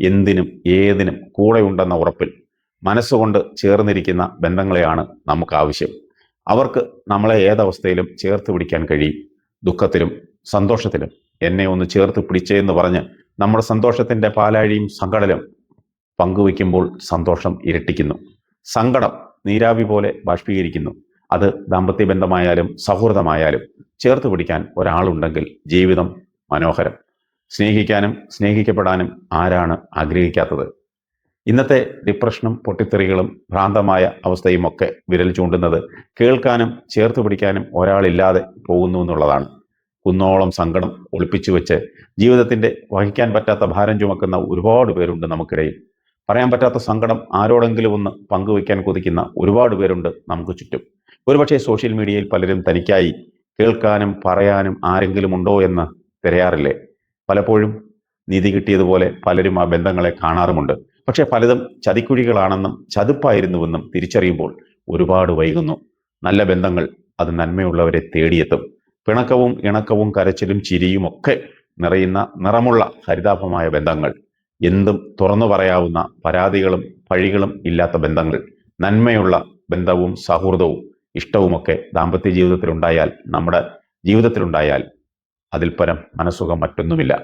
എന്തിനും ഏതിനും കൂടെയുണ്ടെന്ന ഉറപ്പിൽ മനസ്സുകൊണ്ട് ചേർന്നിരിക്കുന്ന ബന്ധങ്ങളെയാണ് നമുക്ക് ആവശ്യം. അവർക്ക് നമ്മളെ ഏതവസ്ഥയിലും ചേർത്ത് പിടിക്കാൻ കഴിയും. ദുഃഖത്തിലും സന്തോഷത്തിലും എന്നെ ഒന്ന് ചേർത്ത് പിടിച്ചേ എന്ന് പറഞ്ഞ് നമ്മുടെ സന്തോഷത്തിന്റെ പാലാഴിയും സങ്കടലും പങ്കുവയ്ക്കുമ്പോൾ സന്തോഷം ഇരട്ടിക്കുന്നു. സങ്കടം നീരാവി പോലെ ബാഷ്പീകരിക്കുന്നു. അത് ദാമ്പത്യ ബന്ധമായാലും സൗഹൃദമായാലും ചേർത്ത് പിടിക്കാൻ ഒരാളുണ്ടെങ്കിൽ ജീവിതം മനോഹരം. സ്നേഹിക്കാനും സ്നേഹിക്കപ്പെടാനും ആരാണ് ആഗ്രഹിക്കാത്തത്? ഇന്നത്തെ ഡിപ്രഷനും പൊട്ടിത്തെറികളും ഭ്രാന്തമായ അവസ്ഥയും ഒക്കെ വിരൽ ചൂണ്ടുന്നത് കേൾക്കാനും ചേർത്ത് പിടിക്കാനും ഒരാളില്ലാതെ പോകുന്നു എന്നുള്ളതാണ്. കുന്നോളം സങ്കടം ഒളിപ്പിച്ചു വെച്ച് ജീവിതത്തിന്റെ വഹിക്കാൻ പറ്റാത്ത ഭാരം ചുമക്കുന്ന ഒരുപാട് പേരുണ്ട് നമുക്കിടയിൽ. പറയാൻ പറ്റാത്ത സങ്കടം ആരോടെങ്കിലും ഒന്ന് പങ്കുവയ്ക്കാൻ കൊതിക്കുന്ന ഒരുപാട് പേരുണ്ട് നമുക്ക് ചുറ്റും. ഒരുപക്ഷെ സോഷ്യൽ മീഡിയയിൽ പലരും തനിക്കായി കേൾക്കാനും പറയാനും ആരെങ്കിലും ഉണ്ടോ എന്ന് തിരയാറില്ലേ? പലപ്പോഴും നീതി കിട്ടിയതുപോലെ പലരും ആ ബന്ധങ്ങളെ കാണാറുമുണ്ട്. പക്ഷെ പലതും ചതിക്കുഴികളാണെന്നും ചതുപ്പായിരുന്നുവെന്നും തിരിച്ചറിയുമ്പോൾ ഒരുപാട് വൈകുന്നു. നല്ല ബന്ധങ്ങൾ അത് നന്മയുള്ളവരെ തേടിയെത്തും. പിണക്കവും ഇണക്കവും കരച്ചിലും ചിരിയും ഒക്കെ നിറയുന്ന നിറമുള്ള ഹരിതാഭമായ ബന്ധങ്ങൾ, എന്തും തുറന്നു പറയാവുന്ന പരാതികളും പഴികളും ഇല്ലാത്ത ബന്ധങ്ങൾ, നന്മയുള്ള ബന്ധവും സൗഹൃദവും ഇഷ്ടവുമൊക്കെ ദാമ്പത്യ ജീവിതത്തിലുണ്ടായാൽ, നമ്മുടെ ജീവിതത്തിലുണ്ടായാൽ അതിൽ പരം മനസ്സുഖം മറ്റൊന്നുമില്ല.